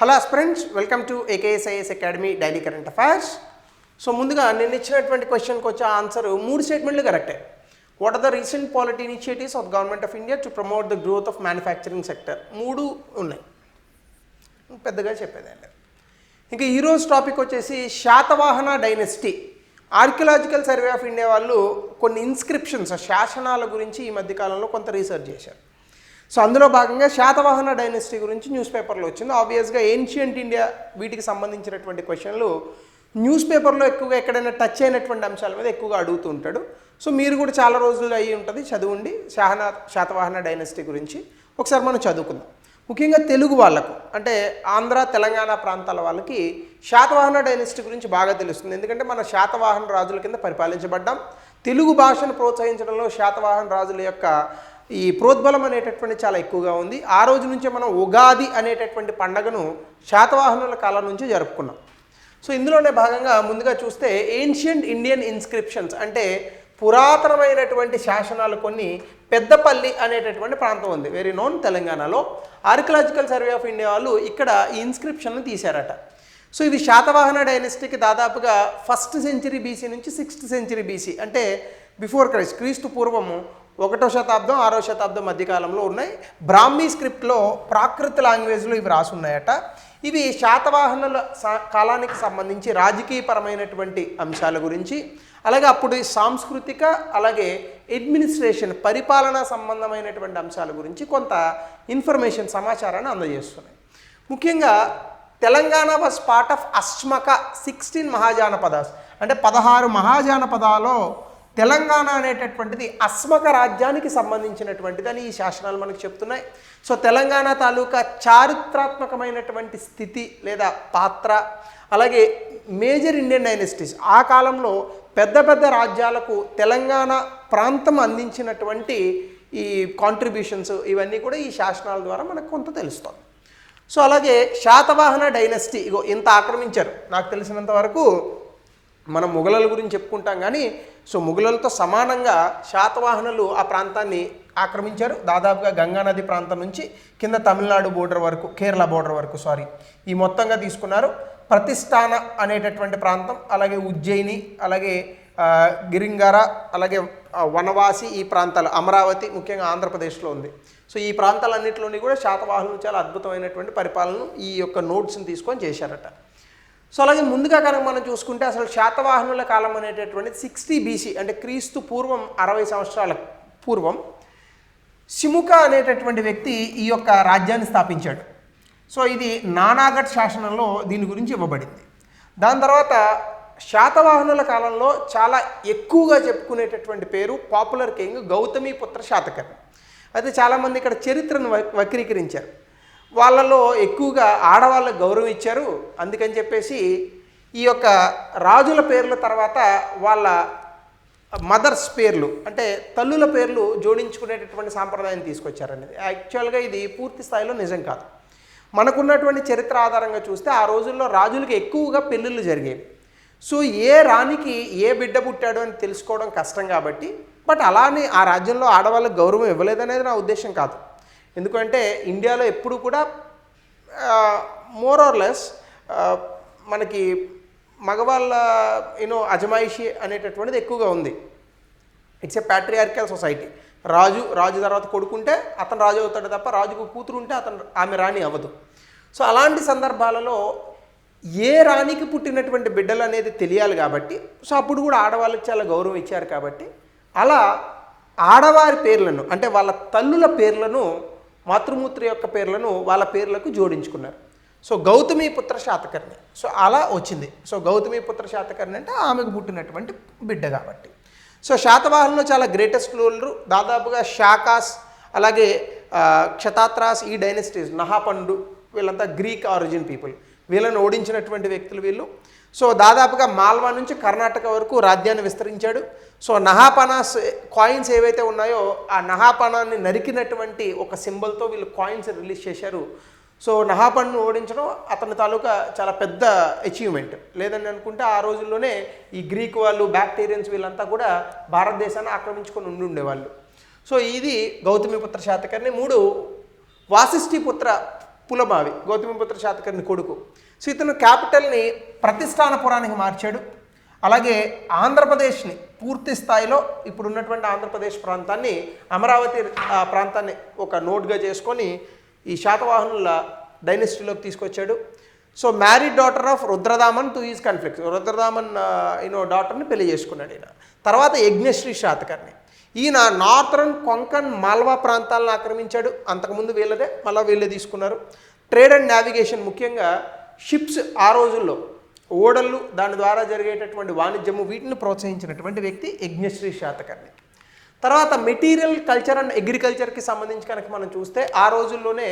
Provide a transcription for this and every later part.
Hello friends, welcome to AKSIS academy daily current affairs. So ముందుగా నేను ఇచ్చినటువంటి క్వశ్చన్కి వచ్చే ఆన్సర్ 3 స్టేట్మెంట్లు కరెక్టే. What are the recent polity initiatives of government of India to promote the growth of manufacturing sector? 3 ఉన్నాయి, పెద్దగా చెప్పేదే లేదు. ఇంకా ఈరోజు టాపిక్ వచ్చేసి Satavahana dynasty. Archaeological survey of India వాళ్ళు కొన్ని ఇన్స్క్రిప్షన్స్, శాసనాల గురించి ఈ మధ్యకాలంలో కొంత రీసెర్చ్ చేశారు. సో అందులో భాగంగా శాతవాహన డైనెస్టీ గురించి న్యూస్ పేపర్లో వచ్చింది. ఆబ్వియస్గా ఏన్షియంట్ ఇండియా వీటికి సంబంధించినటువంటి క్వశ్చన్లు న్యూస్ పేపర్లో ఎక్కువగా ఎక్కడైనా టచ్ అయినటువంటి అంశాల మీద ఎక్కువగా అడుగుతూ ఉంటాడు. సో మీరు కూడా చాలా రోజులు అయ్యి ఉంటుంది చదువుండి శాతవాహన డైనెస్టీ గురించి ఒకసారి మనం చదువుకుందాం. ముఖ్యంగా తెలుగు వాళ్ళకు, అంటే ఆంధ్ర తెలంగాణ ప్రాంతాల వాళ్ళకి శాతవాహన డైనెస్టీ గురించి బాగా తెలుస్తుంది. ఎందుకంటే మన శాతవాహన రాజుల కింద పరిపాలించబడ్డాం. తెలుగు భాషను ప్రోత్సహించడంలో శాతవాహన రాజుల యొక్క ఈ ప్రోద్బలం అనేటటువంటి చాలా ఎక్కువగా ఉంది. ఆ రోజు నుంచే మనం ఉగాది అనేటటువంటి పండగను శాతవాహనుల కాలం నుంచి జరుపుకున్నాం. సో ఇందులోనే భాగంగా ముందుగా చూస్తే ఏన్షియంట్ ఇండియన్ ఇన్స్క్రిప్షన్స్, అంటే పురాతనమైనటువంటి శాసనాలు కొన్ని పెద్దపల్లి అనేటటువంటి ప్రాంతం ఉంది, వెరీ నోన్ తెలంగాణలో. ఆర్కియలాజికల్ సర్వే ఆఫ్ ఇండియా వాళ్ళు ఇక్కడ ఈ ఇన్స్క్రిప్షన్ను తీశారట. సో ఇది శాతవాహన డైనెస్టీకి దాదాపుగా 1st సెంచరీ బీసీ నుంచి 6th సెంచరీ బీసీ, అంటే బిఫోర్ క్రైస్ట్, క్రీస్తు పూర్వము 1వ శతాబ్దం 6వ శతాబ్దం మధ్యకాలంలో ఉన్నాయి. బ్రాహ్మీ స్క్రిప్ట్లో ప్రాకృత లాంగ్వేజ్లో ఇవి రాసున్నాయట. ఇవి శాతవాహనుల కాలానికి సంబంధించి రాజకీయపరమైనటువంటి అంశాల గురించి, అలాగే అప్పుడు సాంస్కృతిక, అలాగే అడ్మినిస్ట్రేషన్, పరిపాలనా సంబంధమైనటువంటి అంశాల గురించి కొంత ఇన్ఫర్మేషన్, సమాచారాన్ని అందజేస్తున్నాయి. ముఖ్యంగా Telangana was part of Asmaka 16 mahajanapadas, అంటే 16 మహాజానపదాలో తెలంగాణ అనేటటువంటిది అస్మక రాజ్యానికి సంబంధించినటువంటిది అని ఈ శాసనాలు మనకు చెప్తున్నాయి. సో తెలంగాణ తాలూకా చారిత్రాత్మకమైనటువంటి స్థితి లేదా పాత్ర, అలాగే మేజర్ ఇండియన్ డైనెస్టీస్, ఆ కాలంలో పెద్ద పెద్ద రాజ్యాలకు తెలంగాణ ప్రాంతం అందించినటువంటి ఈ కాంట్రిబ్యూషన్స్, ఇవన్నీ కూడా ఈ శాసనాల ద్వారా మనకు కొంత తెలుస్తుంది. సో అలాగే శాతవాహన డైనెస్టీ ఇగో ఇంత ఆక్రమించారు. నాకు తెలిసినంత వరకు మనం మొఘలుల గురించి చెప్పుకుంటాం కానీ, సో మొఘలులతో సమానంగా శాతవాహనులు ఆ ప్రాంతాన్ని ఆక్రమించారు. దాదాపుగా గంగానది ప్రాంతం నుంచి కింద తమిళనాడు బోర్డర్ వరకు, కేరళ బోర్డర్ వరకు ఈ మొత్తంగా తీసుకున్నారు. ప్రతిష్టాన అనేటటువంటి ప్రాంతం, అలాగే ఉజ్జయిని, అలాగే గిరింగర, అలాగే వనవాసి, ఈ ప్రాంతాలు, అమరావతి ముఖ్యంగా ఆంధ్రప్రదేశ్లో ఉంది. సో ఈ ప్రాంతాలన్నింటిలోని కూడా శాతవాహనులు చాలా అద్భుతమైనటువంటి పరిపాలనను ఈ యొక్క నోట్స్ని తీసుకొని చేశారట. సో అలాగే ముందుగా కనుక మనం చూసుకుంటే అసలు శాతవాహనుల కాలం అనేటటువంటి 60 బీసీ, అంటే క్రీస్తు పూర్వం 60 సంవత్సరాల పూర్వం సిముక అనేటటువంటి వ్యక్తి ఈ యొక్క రాజ్యాన్ని స్థాపించాడు. సో ఇది నానాగఢ్ శాసనంలో దీని గురించి ఇవ్వబడింది. దాని తర్వాత శాతవాహనుల కాలంలో చాలా ఎక్కువగా చెప్పుకునేటటువంటి పేరు పాపులర్ కింగ్ గౌతమిపుత్ర శాతకర్ణి. అయితే చాలామంది ఇక్కడ చరిత్రను వక్రీకరించారు. వాళ్ళలో ఎక్కువగా ఆడవాళ్ళకు గౌరవం ఇచ్చారు. అందుకని చెప్పేసి ఈ యొక్క రాజుల పేర్ల తర్వాత వాళ్ళ మదర్స్ పేర్లు, అంటే తల్లుల పేర్లు జోడించుకునేటటువంటి సాంప్రదాయాన్ని తీసుకొచ్చారనేది యాక్చువల్గా ఇది పూర్తి స్థాయిలో నిజం కాదు. మనకున్నటువంటి చరిత్ర ఆధారంగా చూస్తే ఆ రోజుల్లో రాజులకి ఎక్కువగా పెళ్ళిళ్ళు జరిగేవి. సో ఏ రాణికి ఏ బిడ్డ పుట్టాడు అని తెలుసుకోవడం కష్టం కాబట్టి, బట్ అలానే ఆ రాజ్యంలో ఆడవాళ్ళకి గౌరవం ఇవ్వలేదనేది నా ఉద్దేశం కాదు. ఎందుకంటే ఇండియాలో ఎప్పుడు కూడా మోర్ ఆర్ లెస్ మనకి మగవాళ్ళ అజమాయిషి అనేటటువంటిది ఎక్కువగా ఉంది. It's a patriarchal society. రాజు తర్వాత కొడుకుంటే అతను రాజు అవుతాడు తప్ప రాజుకు కూతురు ఉంటే ఆమె రాణి అవ్వదు. సో అలాంటి సందర్భాలలో ఏ రాణికి పుట్టినటువంటి బిడ్డలు అనేది తెలియాలి కాబట్టి, సో అప్పుడు కూడా ఆడవాళ్ళకి చాలా గౌరవం ఇచ్చారు కాబట్టి అలా ఆడవారి పేర్లను, అంటే వాళ్ళ తల్లుల పేర్లను, మాతృమూర్తి యొక్క పేర్లను వాళ్ళ పేర్లకు జోడించుకున్నారు. సో గౌతమిపుత్ర శాతకర్ణి, సో అలా వచ్చింది. సో గౌతమిపుత్ర శాతకర్ణి అంటే ఆమెకు పుట్టినటువంటి బిడ్డ కాబట్టి. సో శాతవాహనులు చాలా గ్రేటెస్ట్ రూలరు. దాదాపుగా శాకాస్, అలాగే క్షతాత్రాస్, ఈ డైనెస్టీస్, నహాపండు, వీళ్ళంతా గ్రీక్ ఆరిజిన్ పీపుల్. వీళ్ళని ఓడించినటువంటి వ్యక్తులు వీళ్ళు. సో దాదాపుగా మాల్వా నుంచి కర్ణాటక వరకు రాజ్యాన్ని విస్తరించాడు. సో నహాపనాస్ కాయిన్స్ ఏవైతే ఉన్నాయో ఆ నహాపనాన్ని నరికినటువంటి ఒక సింబల్తో వీళ్ళు కాయిన్స్ రిలీజ్ చేశారు. సో నహాపన్ను ఓడించడం అతని తాలూకా చాలా పెద్ద అచీవ్మెంట్. లేదని అనుకుంటే ఆ రోజుల్లోనే ఈ గ్రీక్ వాళ్ళు, బ్యాక్టీరియన్స్, వీళ్ళంతా కూడా భారతదేశాన్ని ఆక్రమించుకొని ఉండేవాళ్ళు. సో ఇది గౌతమిపుత్ర శాతకర్ణి. 3 వాసిష్ఠిపుత్ర పులమావి గౌతమిపుత్ర శాతకర్ణి కొడుకు. సో ఇతను క్యాపిటల్ని ప్రతిష్టానపురానికి మార్చాడు. అలాగే ఆంధ్రప్రదేశ్ని పూర్తి స్థాయిలో ఇప్పుడు ఉన్నటువంటి ఆంధ్రప్రదేశ్ ప్రాంతాన్ని అమరావతి ప్రాంతాన్ని ఒక నోట్గా చేసుకొని ఈ శాతవాహనుల డైనెస్టీలోకి తీసుకొచ్చాడు. So married daughter of Rudradaman to is conflicts, Rudradaman డాటర్ని పెళ్లి చేసుకున్నాడు ఈయన. తర్వాత యజ్ఞశ్రీ శాతకర్ణి, ఈయన నార్థరన్ కొంకన్ మాల్వా ప్రాంతాలను ఆక్రమించాడు. అంతకుముందు వీళ్ళదే, మళ్ళీ వీళ్ళే తీసుకున్నారు. ట్రేడ్ అండ్ నావిగేషన్, ముఖ్యంగా షిప్స్ ఆ రోజుల్లో ఓడళ్ళు దాని ద్వారా జరిగేటటువంటి వాణిజ్యము వీటిని ప్రోత్సహించినటువంటి వ్యక్తి యజ్ఞశ్రీ శాతకర్ణి. తర్వాత మెటీరియల్ కల్చర్ అండ్ అగ్రికల్చర్కి సంబంధించి కనుక మనం చూస్తే ఆ రోజుల్లోనే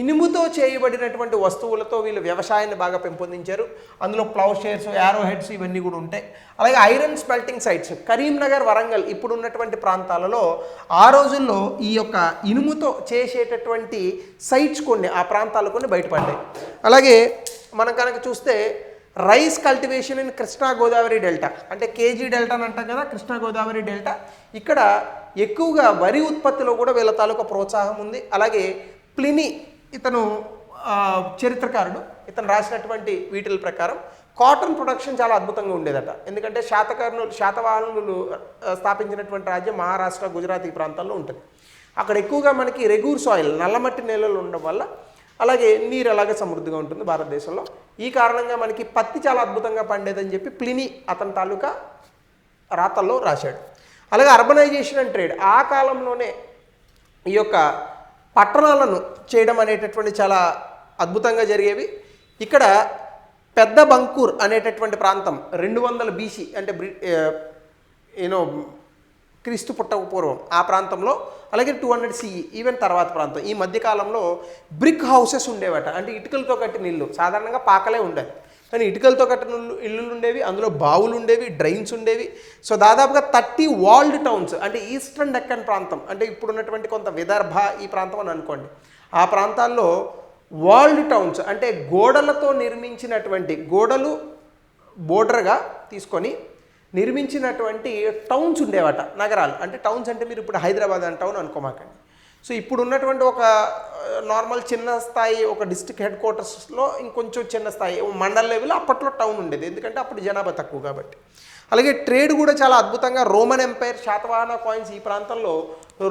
ఇనుముతో చేయబడినటువంటి వస్తువులతో వీళ్ళు వ్యవసాయాన్ని బాగా పెంపొందించారు. అందులో ప్లౌషేర్స్, యారో హెడ్స్ ఇవన్నీ కూడా ఉంటాయి. అలాగే iron smelting sites Karimnagar, Warangal ఇప్పుడు ఉన్నటువంటి ప్రాంతాలలో ఆ రోజుల్లో ఈ యొక్క ఇనుముతో చేసేటటువంటి సైట్స్ కొన్ని ఆ ప్రాంతాలు కొన్ని బయటపడ్డాయి. అలాగే మనం కనుక చూస్తే rice cultivation in Krishna Godavari delta, అంటే కేజీ డెల్టా అని అంటాం కదా, కృష్ణా గోదావరి డెల్టా, ఇక్కడ ఎక్కువగా వరి ఉత్పత్తిలో కూడా వీళ్ళ తాలూకా ప్రోత్సాహం ఉంది. అలాగే ప్లినీ ఇతను చరిత్రకారుడు, ఇతను రాసినటువంటి వీటిల ప్రకారం కాటన్ ప్రొడక్షన్ చాలా అద్భుతంగా ఉండేదట. ఎందుకంటే శాతవాహనులు స్థాపించినటువంటి రాజ్యం మహారాష్ట్ర, గుజరాత్ ఈ ప్రాంతాల్లో ఉంటుంది. అక్కడ ఎక్కువగా మనకి రెగూర్ సాయిల్, నల్లమట్టి నేలలు ఉండడం వల్ల, అలాగే నీరు అలాగే సమృద్ధిగా ఉంటుంది భారతదేశంలో. ఈ కారణంగా మనకి పత్తి చాలా అద్భుతంగా పండేదని చెప్పి ప్లినీ అతని తాలూకా రాతల్లో రాశాడు. అలాగే అర్బనైజేషన్ అండ్ ట్రేడ్, ఆ కాలంలోనే ఈ యొక్క పట్టణాలను చేయడం అనేటటువంటి చాలా అద్భుతంగా జరిగేవి. ఇక్కడ పెద్ద బంకూర్ అనేటటువంటి ప్రాంతం 200 BC అంటే క్రీస్తు పుట్టక పూర్వం ఆ ప్రాంతంలో, అలాగే 200 CE ఈవెన్ తర్వాత ప్రాంతం, ఈ మధ్యకాలంలో బ్రిక్ హౌసెస్ ఉండేవట. అంటే ఇటుకలతో కట్టిన ఇల్లు, సాధారణంగా పాకలే ఉండేవి కానీ ఇటుకలతో కట్టిన ఇల్లులు ఉండేవి, అందులో బావులు ఉండేవి, డ్రైన్స్ ఉండేవి. సో దాదాపుగా 30 వాల్డ్ టౌన్స్, అంటే ఈస్టర్న్ డెక్కన్ ప్రాంతం, అంటే ఇప్పుడున్నటువంటి కొంత విదర్భ ఈ ప్రాంతం అని అనుకోండి, ఆ ప్రాంతాల్లో వాల్డ్ టౌన్స్ అంటే గోడలతో నిర్మించినటువంటి, గోడలు బోర్డర్గా తీసుకొని నిర్మించినటువంటి టౌన్స్ ఉండేవట, నగరాలు. అంటే టౌన్స్ అంటే మీరు ఇప్పుడు హైదరాబాద్ అని టౌన్ అనుకోమాకండి. సో ఇప్పుడు ఉన్నటువంటి ఒక నార్మల్ చిన్న స్థాయి ఒక డిస్ట్రిక్ట్ హెడ్ క్వార్టర్స్లో ఇంకొంచెం చిన్న స్థాయి మండల్ లెవెల్ అప్పట్లో టౌన్ ఉండేది, ఎందుకంటే అప్పుడు జనాభా తక్కువ కాబట్టి. అలాగే ట్రేడ్ కూడా చాలా అద్భుతంగా, రోమన్ ఎంపైర్, శాతవాహన కాయిన్స్ ఈ ప్రాంతంలో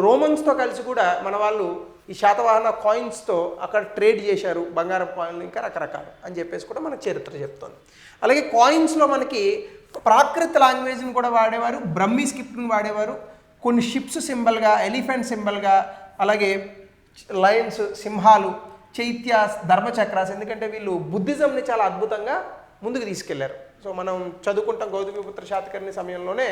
రోమన్స్తో కలిసి కూడా మన వాళ్ళు ఈ శాతవాహన కాయిన్స్తో అక్కడ ట్రేడ్ చేశారు, బంగారం కాయిన్లు ఇంకా రకరకాలు అని చెప్పేసి కూడా మనకు చరిత్ర చెప్తుంది. అలాగే కాయిన్స్లో మనకి ప్రాకృత లాంగ్వేజ్ని కూడా వాడేవారు, బ్రహ్మీ స్క్రిప్ట్ని వాడేవారు. కొన్ని షిప్స్ సింబల్గా, ఎలిఫెంట్ సింబల్గా, అలాగే లయన్స్, సింహాలు, చైత్యాస్, ధర్మచక్రాస్, ఎందుకంటే వీళ్ళు బుద్ధిజంని చాలా అద్భుతంగా ముందుకు తీసుకెళ్లారు. సో మనం చదువుకుంటాం గౌతమిపుత్ర శాతకర్ణి సమయంలోనే,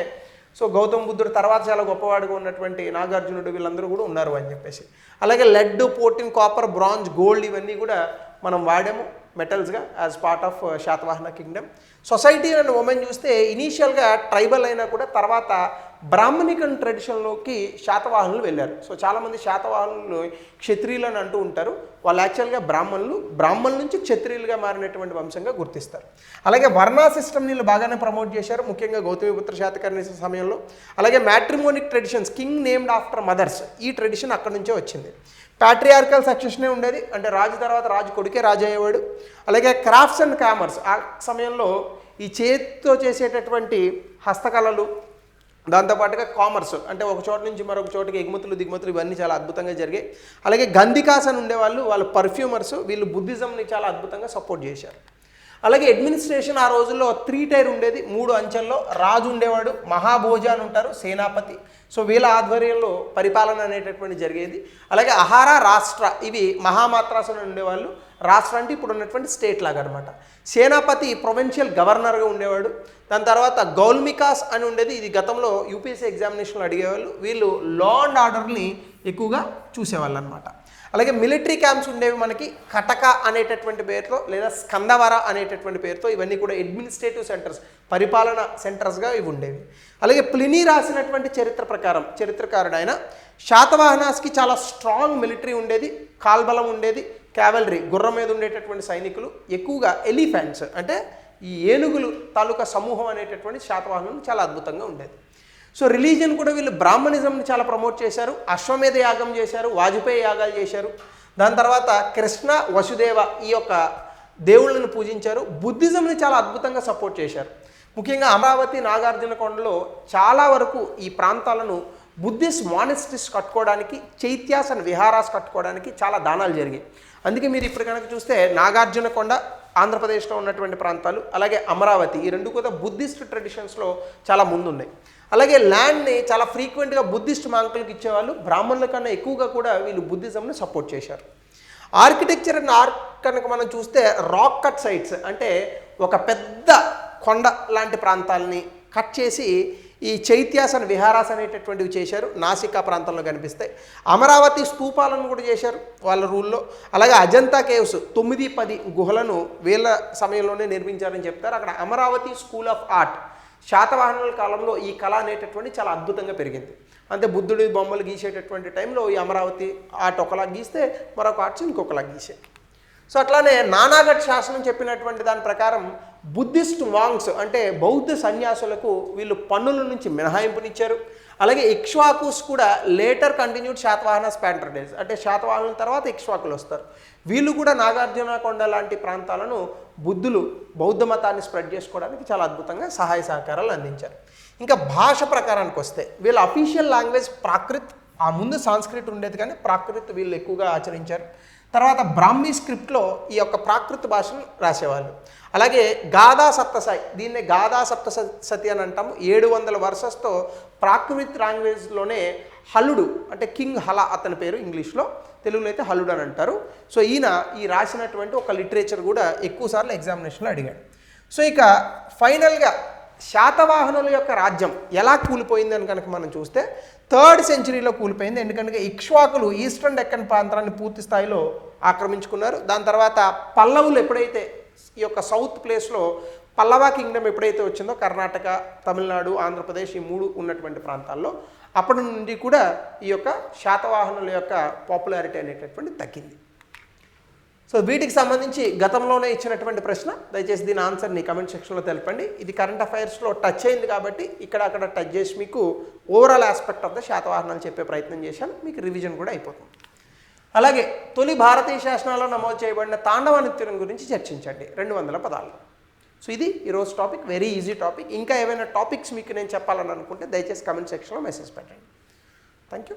సో గౌతమ బుద్ధుడు తర్వాత చాలా గొప్పవాడుగా ఉన్నటువంటి నాగార్జునుడు వీళ్ళందరూ కూడా ఉన్నారు అని చెప్పేసి. అలాగే lead, potin, copper, bronze, gold ఇవన్నీ కూడా మనం వాడాము మెటల్స్గా as part of Satavahana kingdom. Society and women చూస్తే ఇనీషియల్గా ట్రైబల్ అయినా కూడా తర్వాత బ్రాహ్మణికన్ ట్రెడిషన్లోకి శాతవాహనులు వెళ్ళారు. సో చాలామంది శాతవాహనులు క్షత్రియులు అని అంటూ ఉంటారు, వాళ్ళు యాక్చువల్గా బ్రాహ్మణుల నుంచి క్షత్రియులుగా మారినటువంటి వంశంగా గుర్తిస్తారు. అలాగే వర్ణా సిస్టమ్ని వీళ్ళు బాగానే ప్రమోట్ చేశారు, ముఖ్యంగా గౌతమిపుత్ర శాతకర్ణి సమయంలో. అలాగే matrimonic traditions, king named after mothers, ఈ ట్రెడిషన్ అక్కడి నుంచే వచ్చింది. ప్యాట్రియార్కల్ సక్సెషనే ఉండేది, అంటే రాజు తర్వాత రాజు కొడుకే రాజు అయ్యేవాడు. అలాగే క్రాఫ్ట్స్ అండ్ కామర్స్, ఆ సమయంలో ఈ చేతితో చేసేటటువంటి హస్తకళలు, దాంతోపాటుగా కామర్స్ అంటే ఒక చోట నుంచి మరొక చోటుకి ఎగుమతులు దిగుమతులు ఇవన్నీ చాలా అద్భుతంగా జరిగాయి. అలాగే గంధికాస్ అని ఉండేవాళ్ళు, వాళ్ళు పర్ఫ్యూమర్స్, వీళ్ళు బుద్ధిజంని చాలా అద్భుతంగా సపోర్ట్ చేశారు. అలాగే అడ్మినిస్ట్రేషన్ ఆ రోజుల్లో 3 టైర్ ఉండేది, 3 అంచెల్లో. రాజు ఉండేవాడు, మహాభోజ అని ఉంటారు, సేనాపతి. సో వీళ్ళ ఆధ్వర్యంలో పరిపాలన అనేటటువంటి జరిగేది. అలాగే ఆహార, రాష్ట్ర, ఇవి మహామాత్రాసులు ఉండేవాళ్ళు. రాష్ట్ర అంటే ఇప్పుడు ఉన్నటువంటి స్టేట్ లాగా అనమాట. సేనాపతి ప్రొవిన్షియల్ గవర్నర్గా ఉండేవాడు. దాని తర్వాత గౌల్మికాస్ అని ఉండేది, ఇది గతంలో యూపీఎస్సీ ఎగ్జామినేషన్లో అడిగేవాళ్ళు. వీళ్ళు లా అండ్ ఆర్డర్ని ఎక్కువగా చూసేవాళ్ళు అనమాట. అలాగే మిలిటరీ క్యాంప్స్ ఉండేవి మనకి, కటక అనేటటువంటి పేరుతో లేదా స్కందవర అనేటటువంటి పేరుతో. ఇవన్నీ కూడా అడ్మినిస్ట్రేటివ్ సెంటర్స్, పరిపాలన సెంటర్స్గా ఇవి ఉండేవి. అలాగే ప్లినీ రాసినటువంటి చరిత్ర ప్రకారం, చరిత్రకారుడు ఆయన, శాతవాహనాస్కి చాలా స్ట్రాంగ్ మిలిటరీ ఉండేది, కాల్బలం ఉండేది, క్యావెలరీ గుర్రం మీద ఉండేటటువంటి సైనికులు, ఎక్కువగా ఎలిఫెంట్స్ అంటే ఈ ఏనుగులు తాలూకా సమూహం అనేటటువంటి శాతవాహనం చాలా అద్భుతంగా ఉండేది. సో రిలీజియన్ కూడా వీళ్ళు బ్రాహ్మణిజంని చాలా ప్రమోట్ చేశారు, అశ్వమేధ యాగం చేశారు, వాజపేయి యాగాలు చేశారు. దాని తర్వాత కృష్ణ వసుదేవ ఈ యొక్క దేవుళ్ళను పూజించారు. బుద్ధిజంని చాలా అద్భుతంగా సపోర్ట్ చేశారు. ముఖ్యంగా అమరావతి, నాగార్జునకొండలో చాలా వరకు ఈ ప్రాంతాలను బుద్ధిస్ట్ మానిస్ట్రీస్ కట్టుకోవడానికి, చైత్యాస్ అండ్ విహారాస్ కట్టుకోవడానికి చాలా దానాలు జరిగాయి. అందుకే మీరు ఇప్పుడు కనుక చూస్తే నాగార్జునకొండ ఆంధ్రప్రదేశ్లో ఉన్నటువంటి ప్రాంతాలు, అలాగే అమరావతి, ఈ రెండు కూడా బుద్ధిస్ట్ ట్రెడిషన్స్లో చాలా ముందున్నాయి. అలాగే ల్యాండ్ని చాలా ఫ్రీక్వెంట్గా బుద్ధిస్ట్ మాంకులకు ఇచ్చేవాళ్ళు. బ్రాహ్మణుల కన్నా ఎక్కువగా కూడా వీళ్ళు బుద్ధిజంని సపోర్ట్ చేశారు. ఆర్కిటెక్చర్ అండ్ ఆర్ట్ కనుక మనం చూస్తే రాక్ కట్ సైట్స్, అంటే ఒక పెద్ద కొండ లాంటి ప్రాంతాలని కట్ చేసి ఈ చైత్యాస్ అండ్ విహారాస్ అనేటటువంటివి చేశారు. నాసికా ప్రాంతంలో కనిపిస్తాయి. అమరావతి స్తూపాలను కూడా చేశారు వాళ్ళ రూల్లో. అలాగే అజంతా కేవ్స్ 9-10 గుహలను వీళ్ళ సమయంలోనే నిర్మించారని చెప్తారు. అక్కడ అమరావతి స్కూల్ ఆఫ్ ఆర్ట్ శాతవాహనుల కాలంలో ఈ కళ అనేటటువంటి చాలా అద్భుతంగా పెరిగింది. అంటే బుద్ధుడి బొమ్మలు గీసేటటువంటి టైంలో ఈ అమరావతి ఆర్ట్ ఒకలా గీస్తే మరొక ఆర్ట్స్ ఇంకొకలా గీసే. సో అట్లానే నానాగఢ్ శాసనం చెప్పినటువంటి దాని ప్రకారం బుద్ధిస్ట్ మాంగ్స్ అంటే బౌద్ధ సన్యాసులకు వీళ్ళు పన్నుల నుంచి మినహాయింపునిచ్చారు. అలాగే ఇక్ష్వాకుస్ కూడా లేటర్ కంటిన్యూడ్ శాతవాహనస్ ప్యాట్రనైజ్, అంటే శాతవాహనుల తర్వాత ఇక్ష్వాకులు వస్తారు. వీళ్ళు కూడా నాగార్జునకొండ లాంటి ప్రాంతాలను బుద్ధులు బౌద్ధ మతాన్ని స్ప్రెడ్ చేసుకోవడానికి చాలా అద్భుతంగా సహాయ సహకారాలు అందించారు. ఇంకా భాష ప్రకారానికి వస్తే వీళ్ళ అఫీషియల్ లాంగ్వేజ్ ప్రాకృత్. ఆ ముందు సాంస్క్రిట్ ఉండేది కానీ ప్రాకృత్ వీళ్ళు ఎక్కువగా ఆచరించారు. తర్వాత బ్రాహ్మీ స్క్రిప్ట్లో ఈ యొక్క ప్రాకృత భాషను రాసేవాళ్ళు. అలాగే గాథా సప్తసాయి, దీన్నే గాథా సప్తసతి అని అంటాము. 700 వర్సెస్తో ప్రాకృత్ లాంగ్వేజ్లోనే హలుడు, అంటే కింగ్ హలా అతని పేరు, ఇంగ్లీష్లో, తెలుగులో అయితే హలుడు అని అంటారు. సో ఈయన ఈ రాసినటువంటి ఒక లిటరేచర్ కూడా ఎక్కువసార్లు ఎగ్జామినేషన్లో అడిగాడు. సో ఇక ఫైనల్గా శాతవాహనుల యొక్క రాజ్యం ఎలా కూలిపోయింది అని కనుక మనం చూస్తే 3rd సెంచరీలో కూలిపోయింది. ఎందుకంటే ఇక్ష్వాకులు ఈస్టర్న్ డెక్కన్ ప్రాంతాన్ని పూర్తి స్థాయిలో ఆక్రమించుకున్నారు. దాని తర్వాత పల్లవులు ఎప్పుడైతే ఈ యొక్క సౌత్ ప్లేస్లో పల్లవ కింగ్డమ్ ఎప్పుడైతే వచ్చిందో, కర్ణాటక, తమిళనాడు, ఆంధ్రప్రదేశ్ ఈ 3 ఉన్నటువంటి ప్రాంతాల్లో అప్పటి నుండి కూడా ఈ యొక్క శాతవాహనుల యొక్క పాపులారిటీ అనేటటువంటి తగ్గింది. సో వీటికి సంబంధించి గతంలోనే ఇచ్చినటువంటి ప్రశ్న, దయచేసి దీని ఆన్సర్ని కమెంట్ సెక్షన్లో తెలపండి. ఇది కరెంట్ అఫైర్స్లో టచ్ అయింది కాబట్టి ఇక్కడ అక్కడ టచ్ చేసి మీకు ఓవరాల్ ఆస్పెక్ట్ ఆఫ్ ద శాతవాహనాలు చెప్పే ప్రయత్నం చేశాను. మీకు రివిజన్ కూడా అయిపోతుంది. అలాగే తొలి భారతీయ శాసనాల్లో నమోదు చేయబడిన తాండవ నృత్యం గురించి చర్చించండి 200 పదాల్లో. సో ఇది ఈరోజు టాపిక్, వెరీ ఈజీ టాపిక్. ఇంకా ఏమైనా టాపిక్స్ మీకు నేను చెప్పాలని అనుకుంటే దయచేసి కమెంట్ సెక్షన్లో మెసేజ్ పెట్టండి. Thank you.